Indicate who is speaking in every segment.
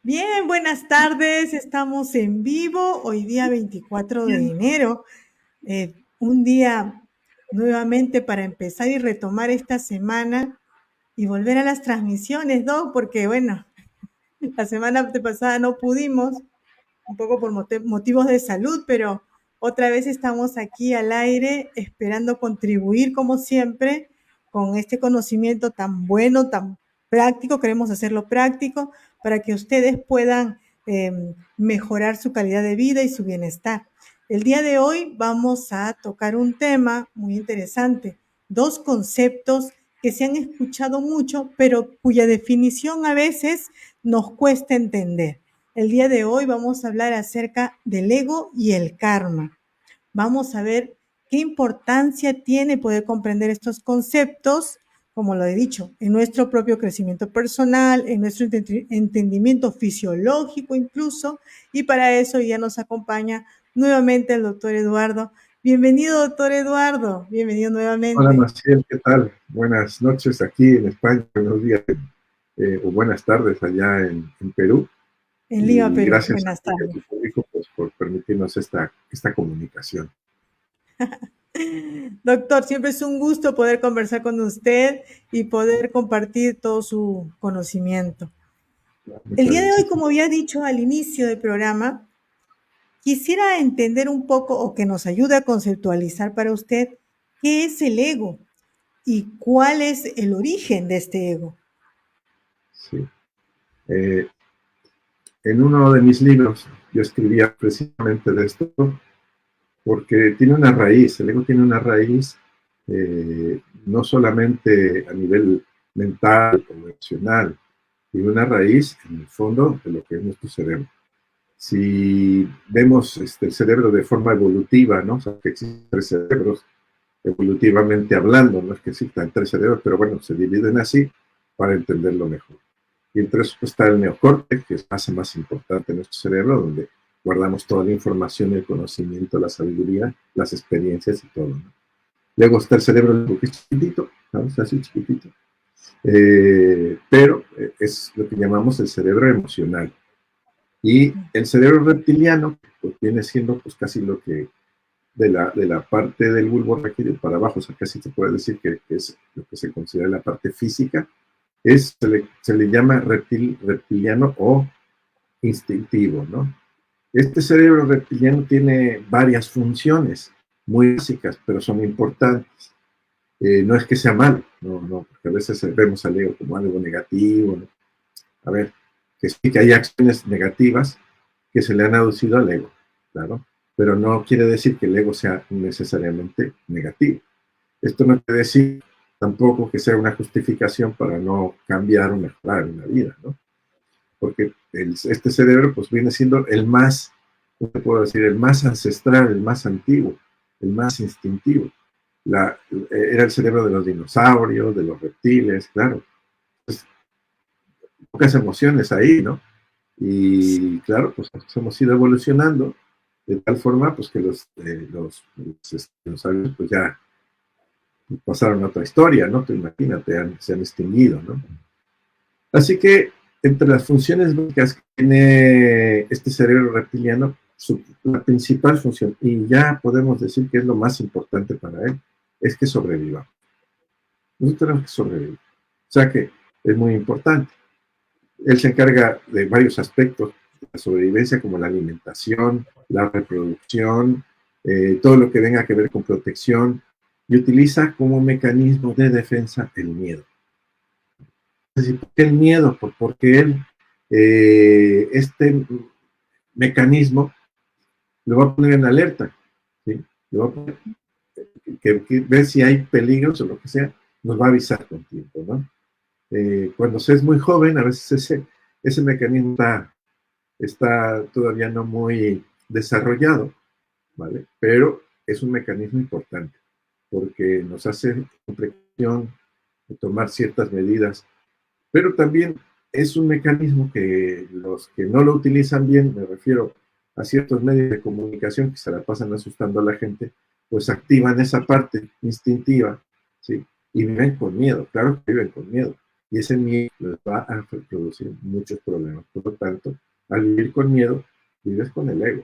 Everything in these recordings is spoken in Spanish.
Speaker 1: Bien, buenas tardes. Estamos en vivo hoy día 24 de enero. Un día nuevamente para empezar y retomar esta semana y volver a las transmisiones, ¿no? Porque bueno, la semana pasada no pudimos, un poco por motivos de salud, pero otra vez estamos aquí al aire esperando contribuir como siempre con este conocimiento tan bueno, tan práctico. Queremos hacerlo práctico para que ustedes puedan mejorar su calidad de vida y su bienestar. El día de hoy vamos a tocar un tema muy interesante, dos conceptos que se han escuchado mucho, pero cuya definición a veces nos cuesta entender. El día de hoy vamos a hablar acerca del ego y el karma. Vamos a ver qué importancia tiene poder comprender estos conceptos, como lo he dicho, en nuestro propio crecimiento personal, en nuestro entendimiento fisiológico incluso, y para eso ya nos acompaña nuevamente el doctor Eduardo. Bienvenido, doctor Eduardo, bienvenido
Speaker 2: Hola
Speaker 1: nuevamente.
Speaker 2: Maciel, ¿qué tal? Buenas noches aquí en España, buenos días o buenas tardes allá en Perú.
Speaker 1: En Lima,
Speaker 2: Y
Speaker 1: Perú.
Speaker 2: gracias a
Speaker 1: Buenas
Speaker 2: ti y a
Speaker 1: tardes.
Speaker 2: tu público pues, por permitirnos esta comunicación.
Speaker 1: Doctor, siempre es un gusto poder conversar con usted y poder compartir todo su conocimiento. El
Speaker 2: Muchas
Speaker 1: día de hoy,
Speaker 2: gracias.
Speaker 1: como había dicho al inicio del programa, quisiera entender un poco o que nos ayude a conceptualizar para usted qué es el ego y cuál es el origen de este ego.
Speaker 2: Sí. Eh, en uno de mis libros yo escribía precisamente de esto porque tiene una raíz, el ego tiene una raíz no solamente a nivel mental o emocional, tiene una raíz en el fondo de lo que es nuestro cerebro. Si vemos el cerebro de forma evolutiva, ¿no? O sea, que existen tres cerebros, evolutivamente hablando, no es que existan tres cerebros, pero bueno, se dividen así para entenderlo mejor. Y entre eso está el neocórtex, que es más importante en nuestro cerebro, donde guardamos toda la información, el conocimiento, la sabiduría, las experiencias y todo, ¿no? Luego está el cerebro, que es chiquitito, ¿sabes? Así chiquitito. Pero es lo que llamamos el cerebro emocional. Y el cerebro reptiliano, pues viene siendo pues casi lo que de la parte del bulbo raquídeo para abajo, o sea, casi se puede decir que es lo que se considera la parte física, se le llama reptiliano o instintivo, ¿no? Este cerebro reptiliano tiene varias funciones muy básicas, pero son importantes. No es que sea malo, no, porque a veces vemos al ego como algo negativo, ¿no? A ver, que sí que hay acciones negativas que se le han aducido al ego, claro, pero no quiere decir que el ego sea necesariamente negativo. Esto no quiere decir tampoco que sea una justificación para no cambiar o mejorar en la vida, ¿no? Porque este cerebro pues viene siendo el más, ¿cómo te puedo decir? El más ancestral, el más antiguo, el más instintivo. Era el cerebro de los dinosaurios, de los reptiles, claro. Pues, pocas emociones ahí, ¿no? Y claro, pues hemos ido evolucionando de tal forma pues que los dinosaurios pues ya pasaron a otra historia, ¿no? Tú imagínate, se han extinguido, ¿no? Así que entre las funciones básicas que tiene este cerebro reptiliano, la principal función, y ya podemos decir que es lo más importante para él, es que sobreviva. Nosotros tenemos que sobrevivir. O sea que es muy importante. Él se encarga de varios aspectos de la sobrevivencia, como la alimentación, la reproducción, todo lo que tenga que ver con protección, y utiliza como mecanismo de defensa el miedo. ¿Por qué el miedo? Porque este mecanismo lo va a poner en alerta, ¿sí? Lo va a poner, que ver si hay peligros o lo que sea, nos va a avisar con tiempo, ¿no? Cuando se es muy joven, a veces ese mecanismo está todavía no muy desarrollado, ¿vale? Pero es un mecanismo importante porque nos hace precaución de tomar ciertas medidas, pero también es un mecanismo que los que no lo utilizan bien, me refiero a ciertos medios de comunicación que se la pasan asustando a la gente, pues activan esa parte instintiva, ¿sí? Y viven con miedo, claro que viven con miedo. y ese miedo les va a producir muchos problemas. Por lo tanto, al vivir con miedo, vives con el ego.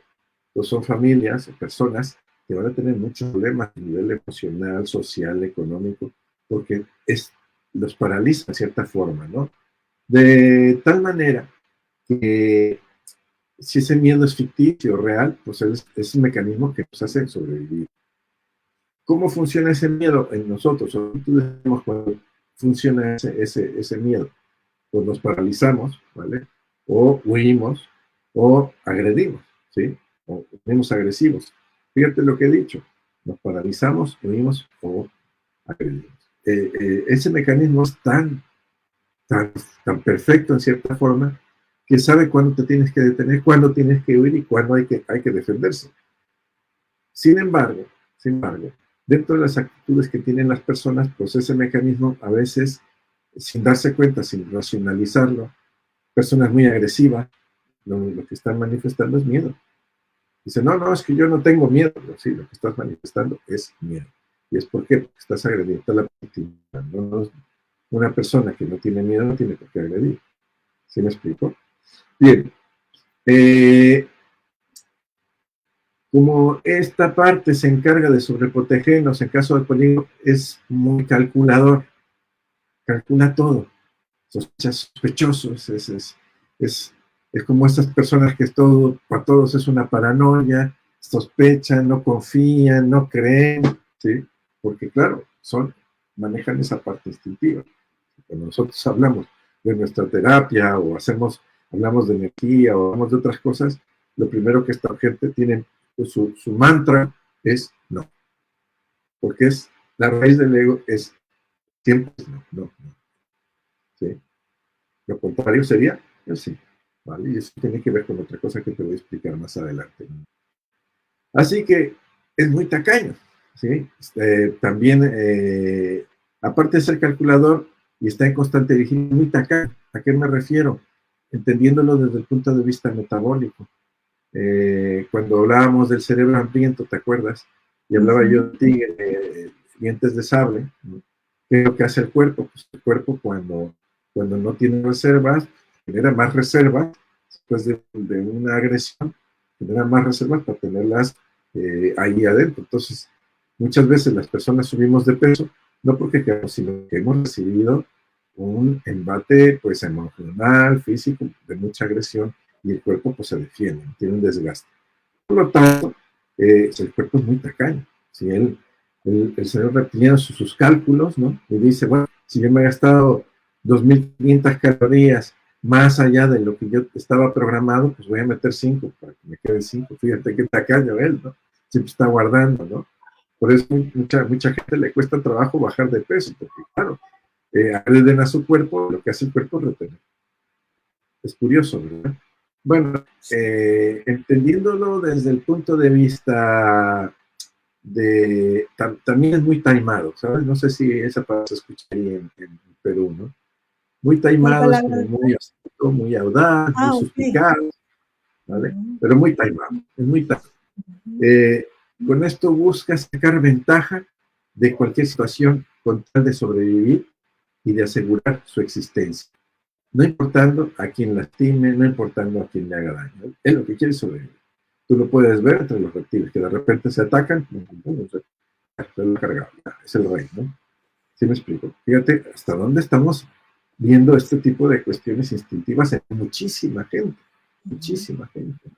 Speaker 2: Entonces son familias o personas que van a tener muchos problemas a nivel emocional, social, económico, porque los paraliza de cierta forma, ¿no? De tal manera que si ese miedo es ficticio o real, pues es un mecanismo que nos hace sobrevivir. ¿Cómo funciona ese miedo en nosotros? O tú decimos cuando funciona ese miedo. Pues nos paralizamos, ¿vale? O huimos, o agredimos, ¿sí? O tenemos agresivos. Fíjate lo que he dicho. Nos paralizamos, huimos o agredimos. Ese mecanismo es tan perfecto en cierta forma que sabe cuándo te tienes que detener, cuándo tienes que huir y cuándo hay que defenderse. Sin embargo, dentro de las actitudes que tienen las personas, pues ese mecanismo a veces, sin darse cuenta, sin racionalizarlo, personas muy agresivas, lo que están manifestando es miedo. Dicen, no, es que yo no tengo miedo. Pero sí, lo que estás manifestando es miedo. ¿Y es por qué? Porque estás agrediendo a la víctima. ¿No? Una persona que no tiene miedo no tiene por qué agredir. ¿Sí me explico? Bien. Como esta parte se encarga de sobreprotegernos en caso de peligro, es muy calculador, calcula todo, sospechoso, es como estas personas que para todos es una paranoia, sospechan, no confían, no creen, ¿sí? Porque claro, manejan esa parte instintiva. Cuando nosotros hablamos de nuestra terapia o hablamos de energía o hablamos de otras cosas, lo primero que esta gente tiene, su mantra es no. Porque la raíz del ego es siempre no. ¿Sí? Lo contrario sería el sí. ¿Vale? Y eso tiene que ver con otra cosa que te voy a explicar más adelante. Así que es muy tacaño. ¿Sí? También, aparte de ser calculador y está en constante vigilancia, muy tacaño. ¿A qué me refiero? Entendiéndolo desde el punto de vista metabólico. Cuando hablábamos del cerebro hambriento, ¿te acuerdas? Y hablaba yo de tigre, dientes de sable, ¿no? ¿Qué es lo que hace el cuerpo? Pues el cuerpo cuando no tiene reservas, genera más reservas, después de una agresión, genera más reservas para tenerlas ahí adentro. Entonces, muchas veces las personas subimos de peso, no porque queramos, sino que hemos recibido un embate pues emocional, físico, de mucha agresión, y el cuerpo pues se defiende, tiene un desgaste. Por lo tanto, el cuerpo es muy tacaño. Si el señor reptiliano sus cálculos, ¿no? Y dice, bueno, si yo me he gastado 2.500 calorías más allá de lo que yo estaba programado, pues voy a meter 5 para que me queden 5. Fíjate qué tacaño él, ¿no? Siempre está guardando, ¿no? Por eso mucha gente le cuesta trabajo bajar de peso, porque claro, agreden a su cuerpo, lo que hace el cuerpo es retener. Es curioso, ¿verdad? Bueno, entendiéndolo desde el punto de vista también es muy taimado, ¿sabes? No sé si esa palabra se escucharía en Perú, ¿no? Muy taimado, es como muy astuto, muy audaz, muy suspicaz, ¿vale? Pero muy taimado, es muy taimado. Con esto busca sacar ventaja de cualquier situación con tal de sobrevivir y de asegurar su existencia. No importando a quien lastime, no importando a quien le haga daño. Es lo que quiere sobrevivir. Tú lo puedes ver entre los reptiles, que de repente se atacan, es el rey, ¿no? ¿Sí me explico? Fíjate hasta dónde estamos viendo este tipo de cuestiones instintivas en muchísima gente, muchísima gente.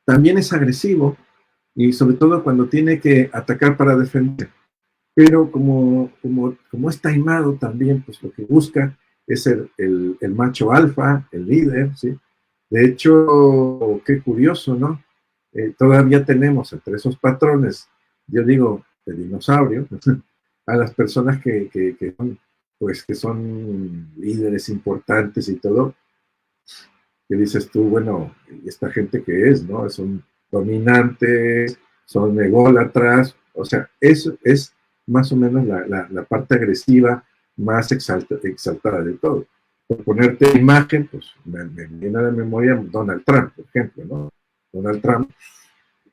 Speaker 2: También es agresivo y sobre todo cuando tiene que atacar para defender. Pero como es taimado también, pues lo que busca es el macho alfa, el líder, ¿sí? De hecho, qué curioso, ¿no? Todavía tenemos entre esos patrones, yo digo, de dinosaurio, a las personas que son líderes importantes y todo, que dices tú, bueno, esta gente que es, ¿no? Son dominantes, son ególatras, o sea, eso es más o menos la parte agresiva más exaltada de todo. Por ponerte imagen, pues me viene a la memoria Donald Trump, por ejemplo, ¿no? Donald Trump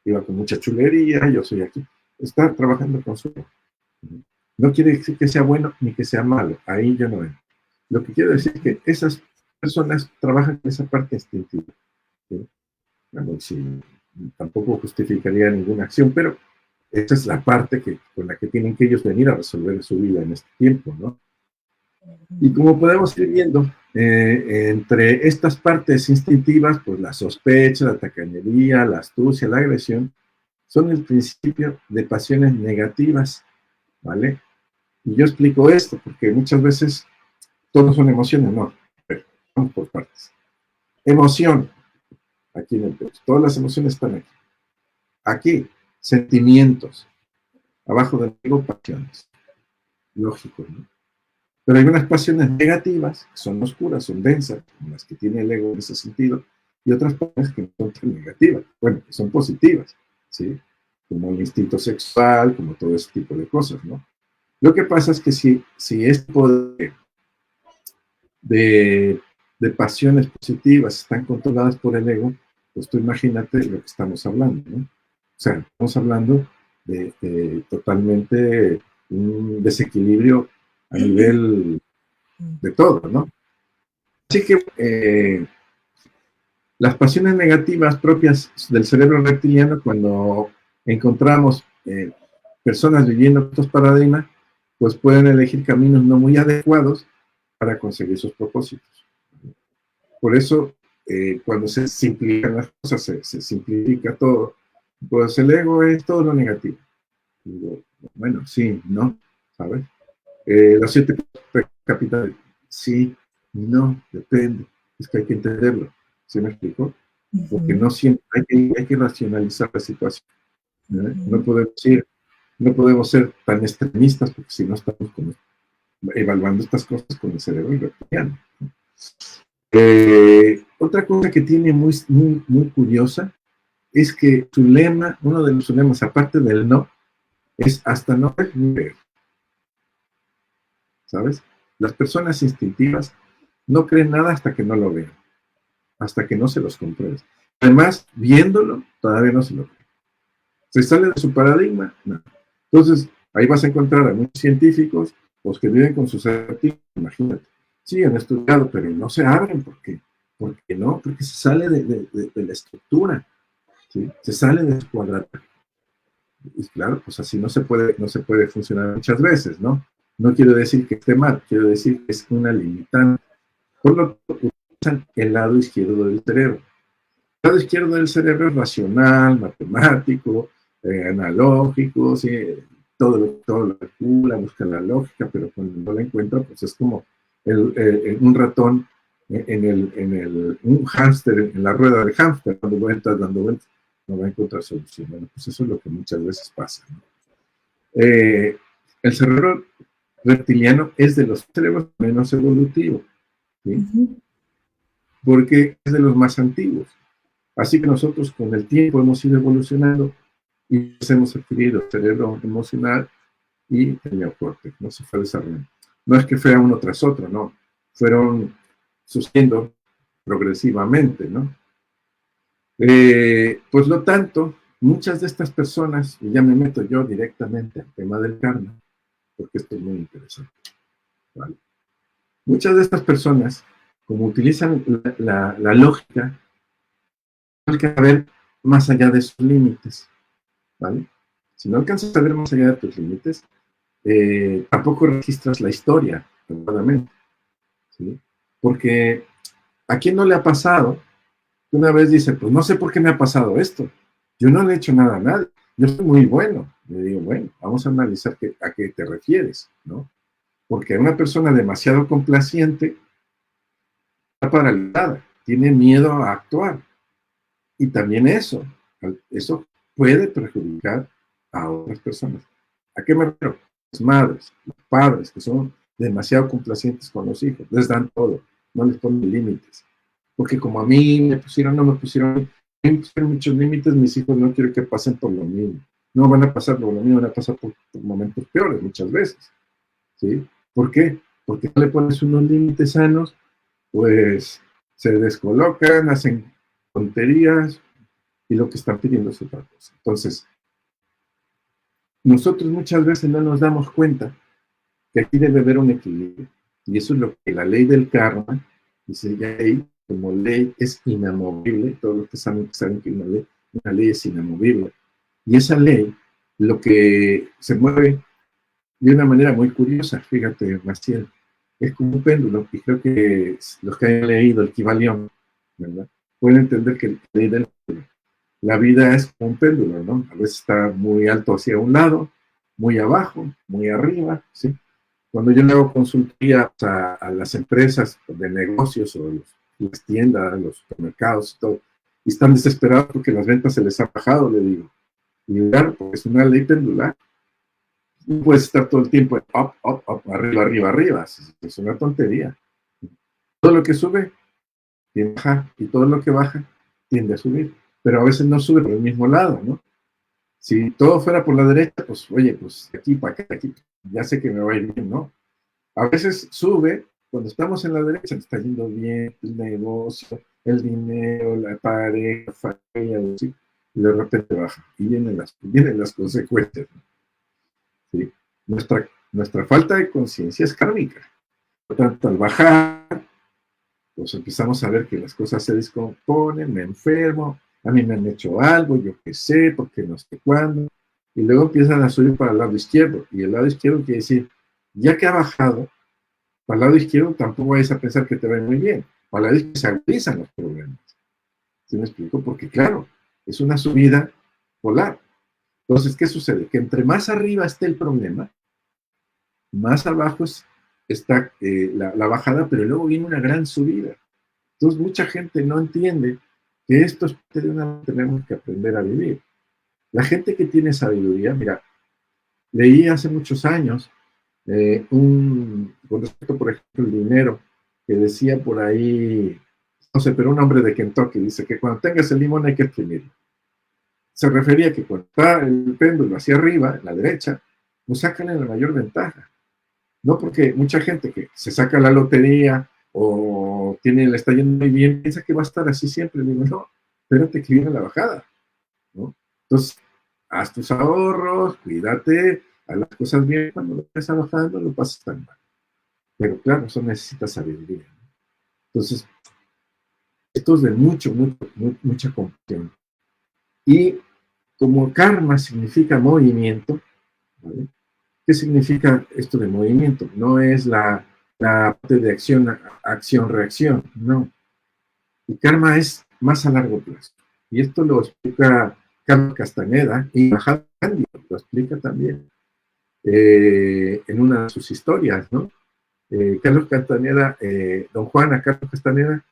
Speaker 2: iba con mucha chulería, yo soy aquí, está trabajando con su... No quiere decir que sea bueno ni que sea malo, ahí yo no entro. Lo que quiero decir es que esas personas trabajan en esa parte instintiva. ¿Sí? Bueno, sí, tampoco justificaría ninguna acción, pero esa es la parte con la que tienen que ellos venir a resolver su vida en este tiempo, ¿no? Y como podemos ir viendo, entre estas partes instintivas, pues la sospecha, la tacañería, la astucia, la agresión, son el principio de pasiones negativas, ¿vale? Y yo explico esto porque muchas veces todos son emociones, no, pero vamos por partes. Emoción, aquí en el pecho, todas las emociones están aquí. Aquí, sentimientos, abajo del ego, pasiones. Lógico, ¿no? Pero hay unas pasiones negativas, que son oscuras, son densas, como las que tiene el ego en ese sentido, y otras pasiones que no son tan negativas, bueno, que son positivas, ¿sí? Como el instinto sexual, como todo ese tipo de cosas, ¿no? Lo que pasa es que si este poder de pasiones positivas están controladas por el ego, pues tú imagínate lo que estamos hablando, ¿no? O sea, estamos hablando de totalmente un desequilibrio a nivel de todo, ¿no? Así que las pasiones negativas propias del cerebro reptiliano, cuando encontramos personas viviendo estos paradigmas, pues pueden elegir caminos no muy adecuados para conseguir sus propósitos. Por eso, cuando se simplifican las cosas, se simplifica todo, pues el ego es todo lo negativo. Digo, bueno, sí, no, ¿sabes? Los 7 capitales, sí, no, depende. Es que hay que entenderlo. ¿Sí me explico? Porque no siempre hay que racionalizar la situación. No podemos ser tan extremistas porque si no estamos como evaluando estas cosas con el cerebro reptiliano. Otra cosa que tiene muy curiosa es que su lema, uno de sus lemas, aparte del no, es hasta no ver. ¿Sabes? Las personas instintivas no creen nada hasta que no lo vean, hasta que no se los compruebes. Además, viéndolo, todavía no se lo creen. ¿Se sale de su paradigma? No. Entonces, ahí vas a encontrar a muchos científicos, los que viven con sus certidumbre, imagínate. Sí, han estudiado, pero no se abren. ¿Por qué? Porque no, porque se sale de la estructura, ¿sí? Se sale de su cuadrado. Y claro, pues así no se puede funcionar muchas veces, ¿no? No quiero decir que esté mal, quiero decir que es una limitante. Por lo tanto, utilizan el lado izquierdo del cerebro. El lado izquierdo del cerebro es racional, matemático, analógico, ¿sí? Todo lo calcula, busca la lógica, pero cuando no la encuentra, pues es como un ratón un hámster en la rueda del hámster, dando vueltas, no va a encontrar solución. Bueno, pues eso es lo que muchas veces pasa, ¿no? El cerebro reptiliano es de los cerebros menos evolutivos, ¿sí? Porque es de los más antiguos. Así que nosotros con el tiempo hemos ido evolucionando y hemos adquirido el cerebro emocional y el neocórtex, ¿no? Se fue desarrollando. No es que fuera uno tras otro, no. Fueron sucediendo progresivamente, ¿no? Pues lo tanto, muchas de estas personas, y ya me meto yo directamente al tema del karma, porque esto es muy interesante, ¿vale? Muchas de estas personas, como utilizan la lógica, hay que ver más allá de sus límites, ¿vale? Si no alcanzas a ver más allá de tus límites, tampoco registras la historia, adecuadamente, ¿sí? Porque ¿a quién no le ha pasado? Una vez dice, pues no sé por qué me ha pasado esto. Yo no le he hecho nada a nadie. Yo soy muy bueno. Le digo, bueno, vamos a analizar a qué te refieres, ¿no? Porque una persona demasiado complaciente está paralizada, tiene miedo a actuar. Y también eso puede perjudicar a otras personas. ¿A qué me refiero? Las madres, los padres, que son demasiado complacientes con los hijos, les dan todo, no les ponen límites. Porque como a mí me pusieron muchos límites, mis hijos no quiero que pasen por lo mismo. No van a pasar por lo mismo, van a pasar por momentos peores muchas veces, ¿sí? ¿Por qué? Porque no le pones unos límites sanos, pues se descolocan, hacen tonterías y lo que están pidiendo es otra cosa. Entonces, nosotros muchas veces no nos damos cuenta que aquí debe haber un equilibrio. Y eso es lo que la ley del karma dice, ya ahí, como ley es inamovible, todos los que saben que una ley es inamovible. Y esa ley, lo que se mueve de una manera muy curiosa, fíjate, Maciel, es como un péndulo, y creo que los que hayan leído el Kybalión, ¿verdad?, pueden entender que la vida es como un péndulo, ¿no? A veces está muy alto hacia un lado, muy abajo, muy arriba, ¿sí? Cuando yo le hago consultoría a las empresas de negocios o las tiendas, los supermercados y todo, y están desesperados porque las ventas se les ha bajado, le digo, y claro, pues es una ley pendular. No puedes estar todo el tiempo up, up, up, arriba, arriba, arriba. Es una tontería. Todo lo que sube tiende a bajar y todo lo que baja tiende a subir. Pero a veces no sube por el mismo lado, ¿no? Si todo fuera por la derecha, pues oye, pues aquí para acá, aquí, ya sé que me va a ir bien, ¿no? A veces sube, cuando estamos en la derecha, está yendo bien el negocio, el dinero, la pareja, familia, ¿sí? Y de repente baja y vienen las consecuencias, ¿no? ¿Sí? Nuestra falta de conciencia es kármica. Por tanto, al bajar, pues empezamos a ver que las cosas se descomponen, me enfermo, a mí me han hecho algo, yo qué sé, porque no sé cuándo, y luego empiezan a subir para el lado izquierdo, y el lado izquierdo quiere decir, ya que ha bajado, para el lado izquierdo tampoco vayas a pensar que te va muy bien, para el lado izquierdo se agudizan los problemas. ¿Sí me explico? Porque claro, es una subida polar. Entonces, ¿qué sucede? Que entre más arriba esté el problema, más abajo está la bajada, pero luego viene una gran subida. Entonces, mucha gente no entiende que esto es parte de una tenemos que aprender a vivir. La gente que tiene sabiduría, mira, leí hace muchos años con respecto, por ejemplo, al dinero, que decía por ahí, no sé, pero un hombre de Kentucky dice que cuando tengas el limón hay que exprimirlo. Se refería a que cuando está el péndulo hacia arriba, en la derecha, pues sácale la mayor ventaja. No, porque mucha gente que se saca la lotería o le está yendo muy bien, piensa que va a estar así siempre. Digo, no, espérate que viene la bajada, ¿no? Entonces, haz tus ahorros, cuídate, haz las cosas bien, cuando lo estés bajando, no pases tan mal. Pero claro, eso necesita sabiduría, ¿no? Entonces, esto es de mucha compasión. Y como karma significa movimiento, ¿vale? ¿Qué significa esto de movimiento? No es la parte de acción-reacción, no. El karma es más a largo plazo. Y esto lo explica Carlos Castaneda y Mahatma Gandhi lo explica también en una de sus historias, ¿no? Carlos Castaneda, don Juan a Carlos Castaneda,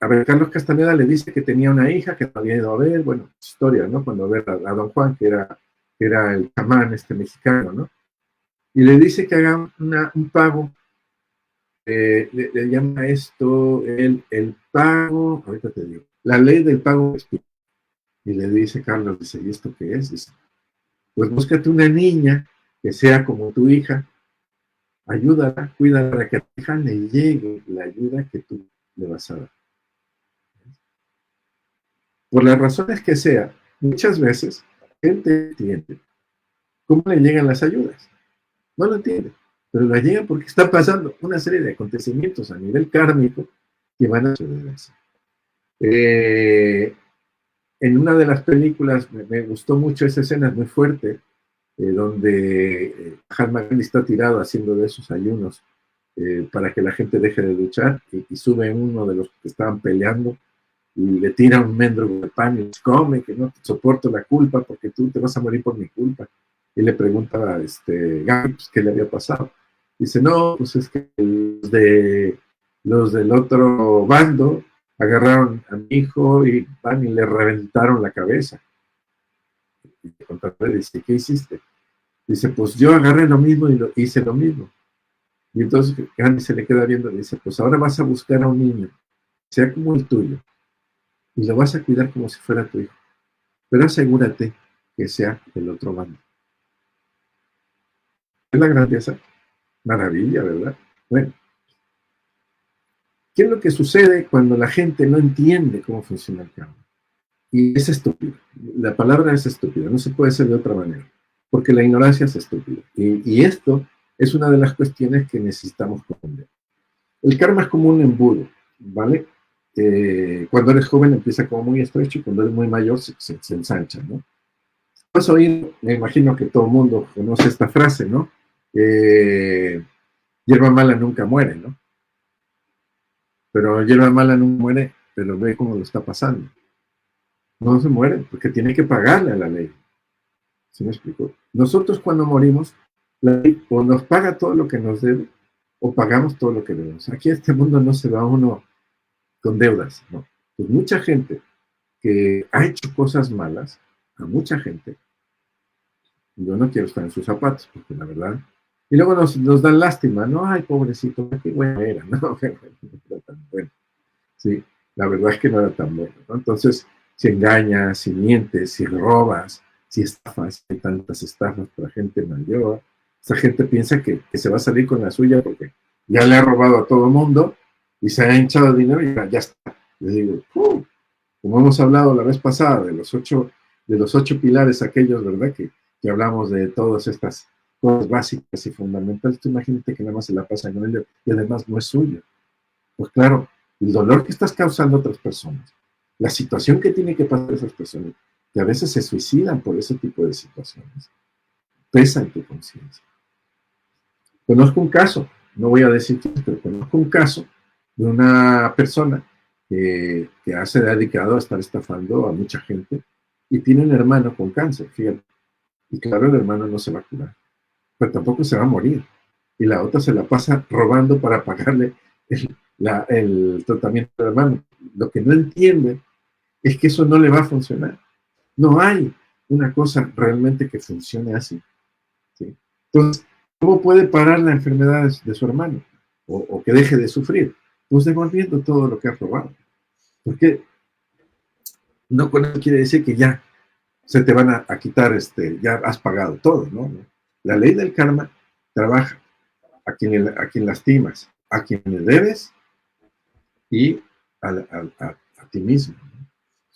Speaker 2: a ver, Carlos Castaneda le dice que tenía una hija que no había ido a ver, bueno, historia, ¿no? Cuando ve a don Juan, que era el chamán mexicano, ¿no? Y le dice que haga un pago, le llama esto el pago, ahorita te digo, la ley del pago. Y le dice Carlos, dice, ¿y esto qué es? Dice, pues búscate una niña que sea como tu hija, ayúdala, cuídala para que a tu hija le llegue la ayuda que tú le vas a dar. Por las razones que sea, muchas veces la gente entiende cómo le llegan las ayudas. No lo entiende, pero la llegan porque está pasando una serie de acontecimientos a nivel kármico que van a sucederse. En una de las películas me gustó mucho esa escena, es muy fuerte, donde Mahatma Gandhi está tirado haciendo de esos ayunos para que la gente deje de luchar y sube uno de los que estaban peleando y le tira un mendrugo de pan y dice, come, que no te soporto la culpa porque tú te vas a morir por mi culpa. Y le pregunta a Gandhi pues, qué le había pasado. Dice, no, pues es que los del otro bando agarraron a mi hijo y van y le reventaron la cabeza. Y le dice, ¿qué hiciste? Dice, pues yo agarré lo mismo y hice lo mismo. Y entonces Gandhi se le queda viendo y dice, pues ahora vas a buscar a un niño, sea como el tuyo, y lo vas a cuidar como si fuera tu hijo. Pero asegúrate que sea del otro bando. Es la grandeza. Maravilla, ¿verdad? Bueno, ¿qué es lo que sucede cuando la gente no entiende cómo funciona el karma? Y es estúpido. La palabra es estúpida, no se puede hacer de otra manera, porque la ignorancia es estúpida. Y esto es una de las cuestiones que necesitamos comprender. El karma es como un embudo, ¿vale? Cuando eres joven empieza como muy estrecho y cuando eres muy mayor se ensancha, ¿no? Vas a oír, me imagino que todo el mundo conoce esta frase, ¿no? Hierba mala nunca muere, ¿no? Pero hierba mala nunca muere, pero ve cómo lo está pasando. No se muere porque tiene que pagarle a la ley. ¿Sí me explico? Nosotros cuando morimos, la ley o nos paga todo lo que nos debe o pagamos todo lo que debemos. Aquí a este mundo no se va uno con deudas, ¿no? Pues mucha gente que ha hecho cosas malas, a mucha gente, yo no quiero estar en sus zapatos, porque la verdad, y luego nos dan lástima, ¿no? Ay, pobrecito, qué bueno era, ¿no? No era tan bueno. Sí, la verdad es que no era tan bueno, ¿no? Entonces, si engañas, si mientes, si robas, si estafas, hay tantas estafas para gente mayor, esa gente piensa que se va a salir con la suya porque ya le ha robado a todo el mundo y se ha hinchado de dinero y ya está. Les digo, como hemos hablado la vez pasada de los ocho pilares aquellos, ¿verdad? Que hablamos de todas estas cosas básicas y fundamentales. Tú imagínate que nada más se la pasa con él y además no es suyo. Pues claro, el dolor que estás causando a otras personas, la situación que tiene que pasar a esas personas, que a veces se suicidan por ese tipo de situaciones, pesa en tu conciencia. Conozco un caso, no voy a decir que, pero conozco un caso de una persona que se ha dedicado a estar estafando a mucha gente y tiene un hermano con cáncer, fíjate. Y claro, el hermano no se va a curar, pero tampoco se va a morir. Y la otra se la pasa robando para pagarle el tratamiento del hermano. Lo que no entiende es que eso no le va a funcionar. No hay una cosa realmente que funcione así, ¿sí? Entonces, ¿cómo puede parar la enfermedad de su hermano? O que deje de sufrir. Pues devolviendo todo lo que ha robado. Porque no con eso quiere decir que ya se te van a quitar, ya has pagado todo, ¿no? La ley del karma trabaja a quien lastimas, a quien le debes y a ti mismo, ¿no?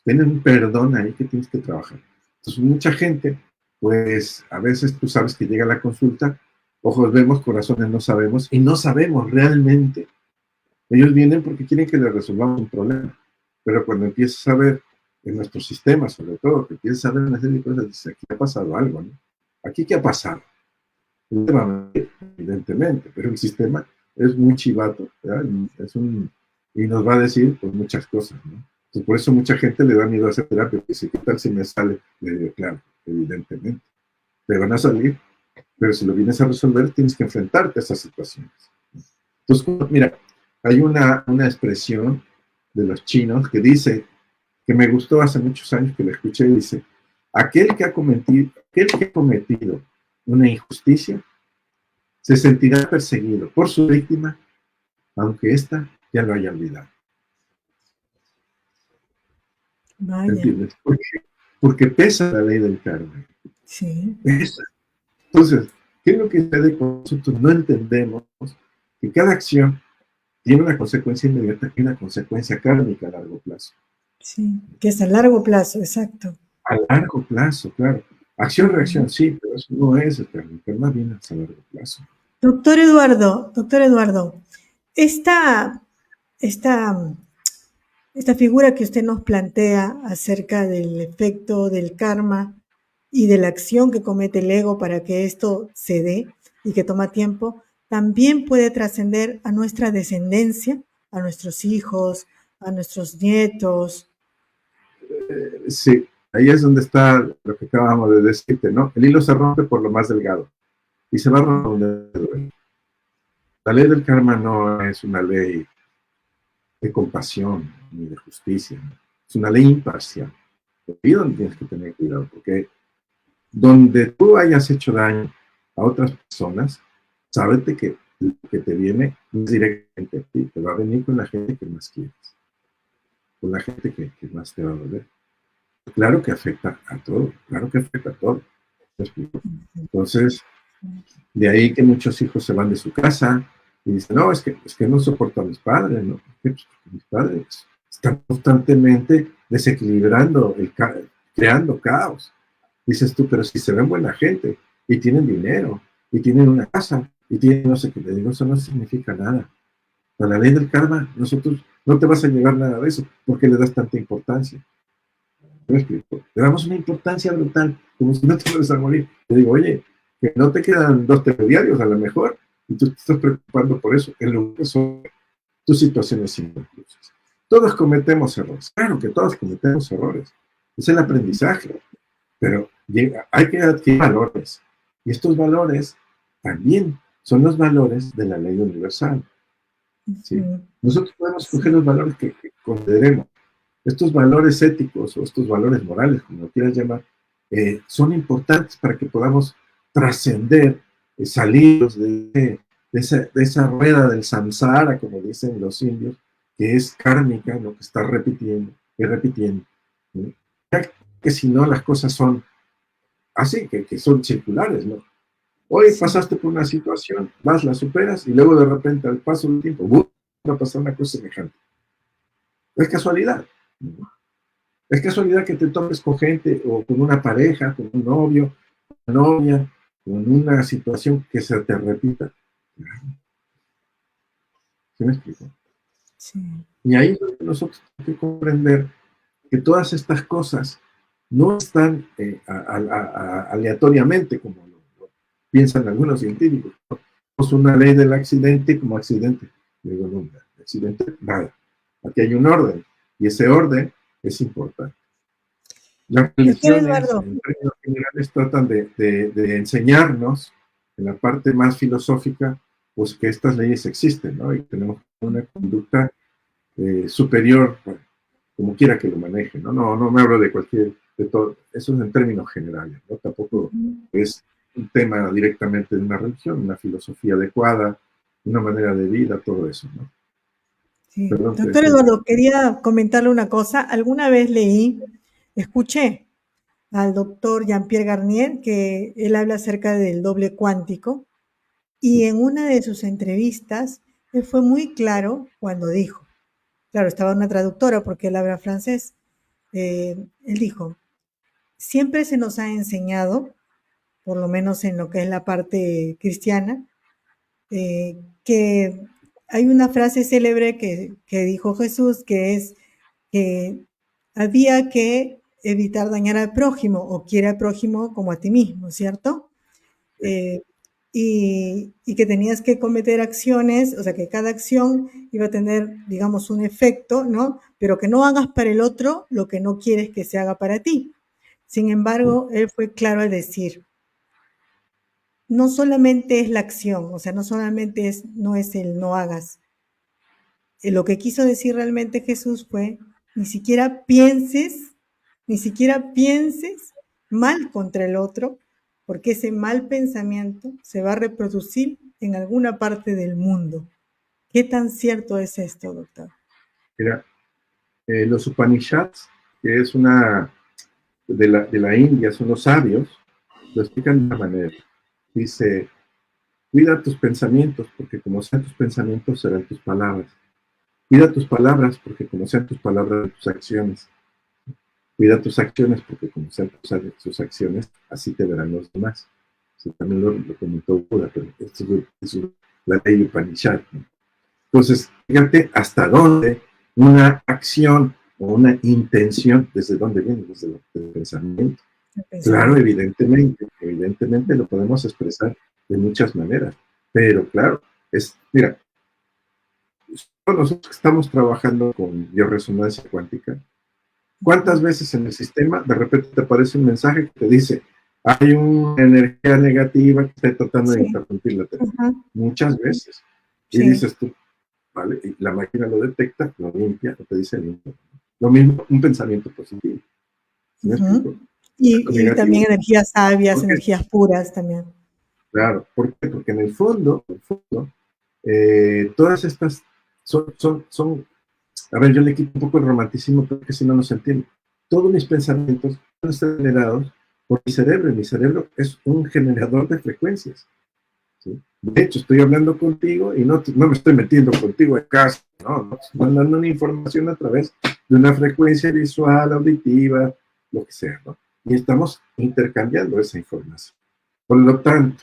Speaker 2: Tienes un perdón ahí que tienes que trabajar. Entonces, mucha gente, pues a veces tú sabes que llega a la consulta, ojos vemos, corazones no sabemos, y no sabemos realmente. Ellos vienen porque quieren que les resolvamos un problema, pero cuando empiezas a ver en nuestro sistema, sobre todo, que empiezas a ver una serie de cosas, dices, aquí ha pasado algo, ¿no? ¿Aquí qué ha pasado? Evidentemente, pero el sistema es muy chivato, ¿verdad? Y nos va a decir pues, muchas cosas, ¿no? Entonces, por eso mucha gente le da miedo a hacer terapia, porque si qué tal si me sale, le digo, claro, evidentemente, te van a salir, pero si lo vienes a resolver, tienes que enfrentarte a esas situaciones. Entonces, mira, hay una expresión de los chinos que dice, que me gustó hace muchos años que la escuché, y dice, aquel que ha cometido una injusticia se sentirá perseguido por su víctima, aunque ésta ya lo haya olvidado.
Speaker 1: Vaya.
Speaker 2: ¿Entiendes? Porque pesa la ley del karma.
Speaker 1: Sí.
Speaker 2: Pesa. Entonces, ¿qué es lo que sucede cuando nosotros no entendemos que cada acción tiene una consecuencia inmediata y una consecuencia kármica a largo plazo?
Speaker 1: Sí, que es a largo plazo, exacto.
Speaker 2: A largo plazo, claro. Acción-reacción, sí, pero eso no es el karma viene a largo plazo.
Speaker 1: Doctor Eduardo, esta figura que usted nos plantea acerca del efecto del karma y de la acción que comete el ego para que esto se dé y que toma tiempo, también puede trascender a nuestra descendencia, a nuestros hijos, a nuestros nietos.
Speaker 2: Sí, ahí es donde está lo que acabamos de decirte, ¿no? El hilo se rompe por lo más delgado y se va a romper. La ley del karma no es una ley de compasión ni de justicia, ¿no? Es una ley imparcial. Ahí es donde tienes que tener cuidado, porque donde tú hayas hecho daño a otras personas, sábete que lo que te viene no es directamente a ti, te va a venir con la gente que más quieres, con la gente que más te va a doler. Claro que afecta a todo, claro que afecta a todo. Entonces, de ahí que muchos hijos se van de su casa y dicen, no, es que no soporto a mis padres, ¿no? Pues, mis padres están constantemente desequilibrando, creando caos. Dices tú, pero si se ven buena gente y tienen dinero y tienen una casa y tiene no sé qué. Le digo, eso no significa nada. Para la ley del karma, nosotros no te vas a llevar nada de eso. ¿Por qué le das tanta importancia? ¿Me explico? Le damos una importancia brutal, como si no te vas a morir. Te digo, oye, que no te quedan 2 telediarios a lo mejor, y tú te estás preocupando por eso, en lugar de sobre tus situaciones inconclusas. Todos cometemos errores. Claro que todos cometemos errores. Es el aprendizaje. Pero hay que adquirir valores. Y estos valores también son los valores de la ley universal. ¿Sí? Nosotros podemos escoger los valores que consideremos. Estos valores éticos o estos valores morales, como lo quieras llamar, son importantes para que podamos trascender, salir de esa rueda del samsara, como dicen los indios, que es kármica, lo que está repitiendo y repitiendo. ¿Sí? Ya que si no, las cosas son así, que son circulares, ¿no? Hoy pasaste por una situación, vas, la superas, y luego de repente, al paso del tiempo, va a pasar una cosa semejante. Es casualidad. ¿No? Es casualidad que te topes con gente, o con una pareja, con un novio, una novia, con una situación que se te repita. ¿Sí me explico?
Speaker 1: Sí.
Speaker 2: Y ahí nosotros tenemos que comprender que todas estas cosas no están aleatoriamente, como lo piensan algunos científicos. Es una ley del accidente como accidente. Digo, no, accidente, nada. Aquí hay un orden, y ese orden es importante. Las religiones, en términos generales, tratan de enseñarnos, en la parte más filosófica, pues que estas leyes existen, ¿no? Y tenemos una conducta superior, bueno, como quiera que lo maneje, ¿no? No me hablo de todo, eso es en términos generales, ¿no? Tampoco es un tema directamente de una religión, una filosofía adecuada, una manera de vida, todo eso, ¿no?
Speaker 1: Sí. Doctor Eduardo, quería comentarle una cosa. Alguna vez escuché al doctor Jean-Pierre Garnier, que él habla acerca del doble cuántico, y en una de sus entrevistas, él fue muy claro cuando dijo, claro, estaba una traductora porque él habla francés, él dijo, siempre se nos ha enseñado, por lo menos en lo que es la parte cristiana, que hay una frase célebre que dijo Jesús, que es que había que evitar dañar al prójimo o quiere al prójimo como a ti mismo, ¿cierto? Y que tenías que cometer acciones, o sea, que cada acción iba a tener, digamos, un efecto, ¿no? Pero que no hagas para el otro lo que no quieres que se haga para ti. Sin embargo, él fue claro al decir, no solamente es la acción, o sea, no solamente no es el no hagas. Lo que quiso decir realmente Jesús fue, ni siquiera pienses mal contra el otro, porque ese mal pensamiento se va a reproducir en alguna parte del mundo. ¿Qué tan cierto es esto, doctor?
Speaker 2: Mira, los Upanishads, que es una de la India, son los sabios, lo explican de una manera. Dice, cuida tus pensamientos, porque como sean tus pensamientos, serán tus palabras. Cuida tus palabras, porque como sean tus palabras, tus acciones. Cuida tus acciones, porque como sean tus acciones, así te verán los demás. Eso también lo comentó Buda, pero esto es la ley Upanishad, ¿no? Entonces, fíjate hasta dónde una acción o una intención, desde dónde viene, desde el pensamiento. Claro, evidentemente lo podemos expresar de muchas maneras, pero claro, mira, nosotros estamos trabajando con bioresonancia cuántica. ¿Cuántas veces en el sistema de repente te aparece un mensaje que te dice hay una energía negativa que está tratando de interrumpir la terapia? Muchas veces. Y dices tú, ¿vale? Y la máquina lo detecta, lo limpia, te dice limpio. Lo mismo, un pensamiento positivo. ¿Me explico?
Speaker 1: Y también energías sabias, energías puras también.
Speaker 2: Claro, ¿por qué? Porque en el fondo, todas estas son, a ver, yo le quito un poco el romanticismo porque si no, no se entiende. Todos mis pensamientos están generados por mi cerebro, y mi cerebro es un generador de frecuencias. ¿Sí? De hecho, estoy hablando contigo y no me estoy metiendo contigo en casa, no, estoy mandando una información a través de una frecuencia visual, auditiva, lo que sea, ¿no? Y estamos intercambiando esa información. Por lo tanto,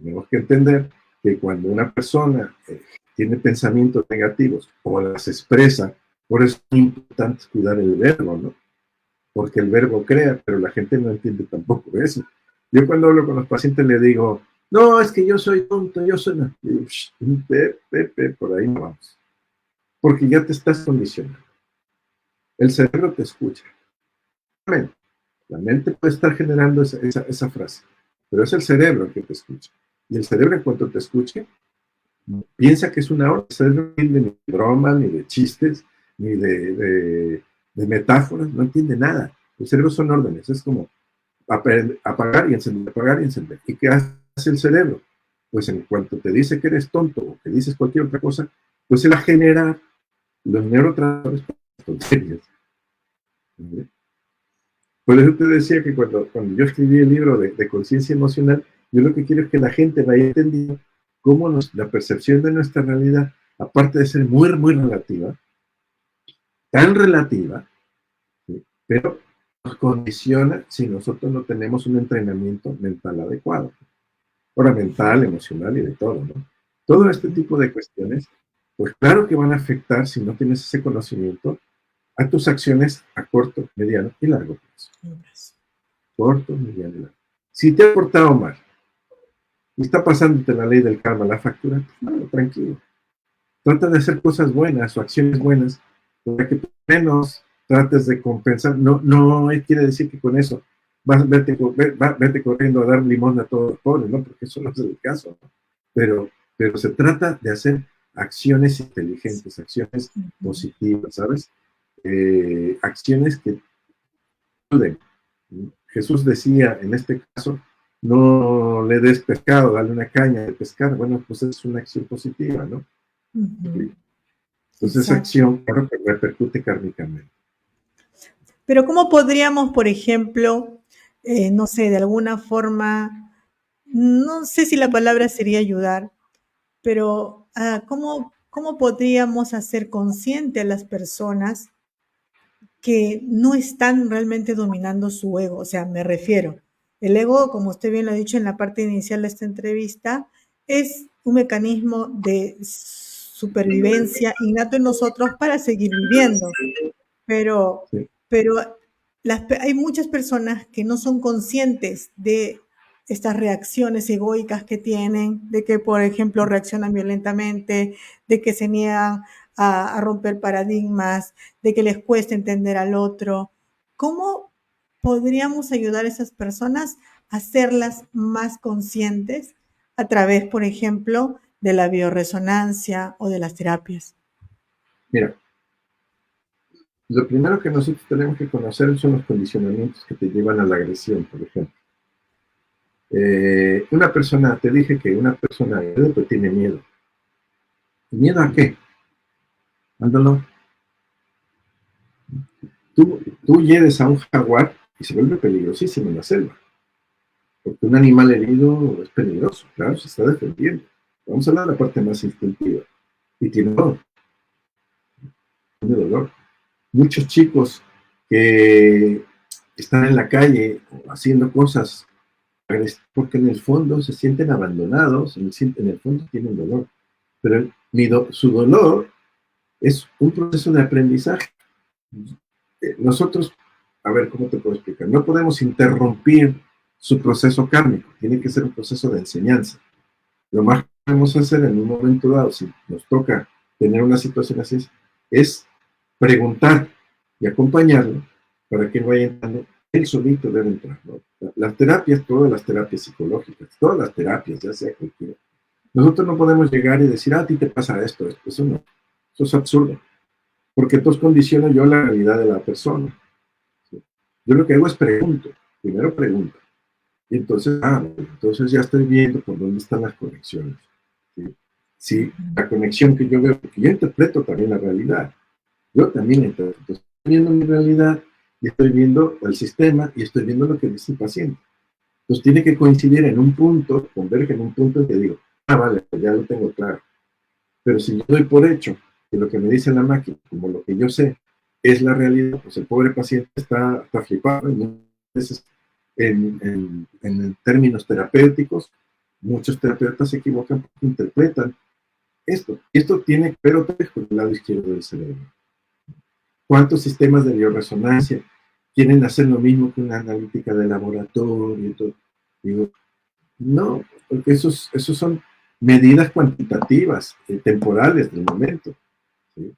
Speaker 2: Tenemos que entender que cuando una persona tiene pensamientos negativos o las expresa, por eso es importante cuidar el verbo, ¿no? Porque el verbo crea, pero la gente no entiende tampoco eso. Yo cuando hablo con los pacientes le digo, no, es que yo soy tonto, yo soy... No. Y digo, por ahí no vamos. Porque ya te estás condicionando. El cerebro te escucha. La mente puede estar generando esa frase, pero es el cerebro el que te escucha. Y el cerebro, en cuanto te escuche, piensa que es una hora. El cerebro no entiende ni de bromas, ni de chistes, ni de metáforas, no entiende nada. El cerebro son órdenes, es como apagar y encender, apagar y encender. ¿Y qué hace el cerebro? Pues en cuanto te dice que eres tonto o que dices cualquier otra cosa, pues él va a generar los neurotransmisores para tonterías. Por eso te decía que cuando yo escribí el libro de conciencia emocional, yo lo que quiero es que la gente vaya entendiendo cómo la percepción de nuestra realidad, aparte de ser muy, muy relativa, tan relativa, ¿sí? Pero nos condiciona si nosotros no tenemos un entrenamiento mental adecuado. Ahora, mental, emocional y de todo, ¿no? Todo este tipo de cuestiones, pues claro que van a afectar, si no tienes ese conocimiento, a tus acciones a corto, mediano y largo plazo. Corto, mediano y largo. Si te has portado mal y está pasándote la ley del karma, la factura, pues no, tranquilo. Trata de hacer cosas buenas o acciones buenas para que menos trates de compensar. No quiere decir que con eso vete corriendo a dar limón a todos los pobres, ¿no? Porque eso no es el caso, ¿no? Pero se trata de hacer acciones inteligentes, acciones positivas, ¿sabes? Acciones que ayuden. Jesús decía, en este caso, no le des pescado, dale una caña de pescar. Bueno, pues es una acción positiva, ¿no? Entonces esa acción, claro, que repercute kármicamente.
Speaker 1: Pero ¿cómo podríamos, por ejemplo, no sé, de alguna forma, no sé si la palabra sería ayudar, pero ¿cómo podríamos hacer consciente a las personas que no están realmente dominando su ego? O sea, me refiero, el ego, como usted bien lo ha dicho en la parte inicial de esta entrevista, es un mecanismo de supervivencia innato en nosotros para seguir viviendo. Pero hay muchas personas que no son conscientes de estas reacciones egoicas que tienen, de que, por ejemplo, reaccionan violentamente, de que se niegan a romper paradigmas, de que les cuesta entender al otro. ¿Cómo podríamos ayudar a esas personas a hacerlas más conscientes a través, por ejemplo, de la bioresonancia o de las terapias?
Speaker 2: Mira, lo primero que nosotros tenemos que conocer son los condicionamientos que te llevan a la agresión, por ejemplo. Una persona, te dije que una persona pues tiene miedo. ¿Miedo a qué? Al dolor. Tú hieres a un jaguar y se vuelve peligrosísimo en la selva. Porque un animal herido es peligroso, claro, se está defendiendo. Vamos a hablar de la parte más instintiva. Y tiene dolor. Tiene dolor. Muchos chicos que están en la calle haciendo cosas porque en el fondo se sienten abandonados, en el fondo tienen dolor. Pero su dolor es un proceso de aprendizaje. Nosotros, a ver, ¿cómo te puedo explicar? No podemos interrumpir su proceso kármico, tiene que ser un proceso de enseñanza. Lo más que podemos hacer en un momento dado, si nos toca tener una situación así, es preguntar y acompañarlo para que él vaya entrando. Él solito debe entrar, ¿no? Las terapias, todas las terapias psicológicas, todas las terapias, ya sea cualquiera. Nosotros no podemos llegar y decir, a ti te pasa esto. Eso no, eso es absurdo. Porque entonces condiciono yo la realidad de la persona. ¿Sí? Yo lo que hago es primero pregunto. Y entonces, entonces ya estoy viendo por dónde están las conexiones. ¿Sí? Si la conexión que yo veo, porque yo interpreto también la realidad. Yo también interpreto. Entonces, estoy viendo mi realidad y estoy viendo el sistema y estoy viendo lo que dice el paciente. Entonces tiene que coincidir en un punto, converge en un punto en que digo, vale, ya lo tengo claro. Pero si yo doy por hecho que lo que me dice la máquina, como lo que yo sé, es la realidad, pues el pobre paciente está flipado. Y a veces, en términos terapéuticos, muchos terapeutas se equivocan porque interpretan esto. Esto tiene que ver otra vez con el lado izquierdo del cerebro. ¿Cuántos sistemas de bioresonancia quieren hacer lo mismo que una analítica de laboratorio y todo? Digo, no, porque esos son medidas cuantitativas, temporales del momento. ¿Sí?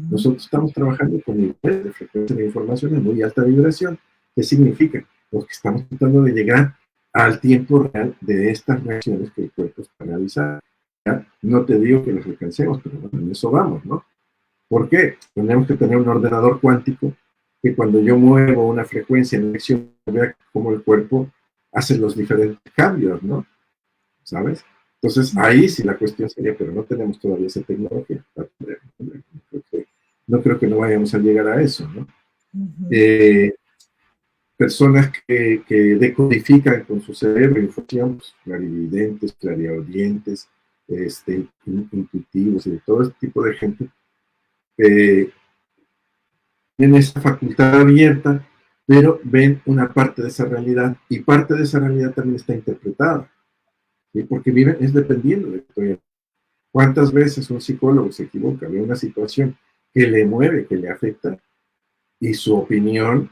Speaker 2: Nosotros estamos trabajando con niveles de frecuencia de información de muy alta vibración. ¿Qué significa? Porque estamos tratando de llegar al tiempo real de estas reacciones que el cuerpo está realizando. ¿Ya? No te digo que las alcancemos, pero bueno, en eso vamos, ¿no? ¿Por qué? Tenemos que tener un ordenador cuántico que cuando yo muevo una frecuencia en acción, vea cómo el cuerpo hace los diferentes cambios, ¿no? ¿Sabes? Entonces, ahí sí la cuestión sería, pero no tenemos todavía esa tecnología. No creo que no vayamos a llegar a eso, ¿no? Personas que decodifican con su cerebro información, pues, clarividentes, clariaudientes, intuitivos y de todo este tipo de gente, tienen esa facultad abierta, pero ven una parte de esa realidad y parte de esa realidad también está interpretada, ¿sí? Porque viven, es dependiendo de esto. ¿Cuántas veces un psicólogo se equivoca, ve una situación que le mueve, que le afecta, y su opinión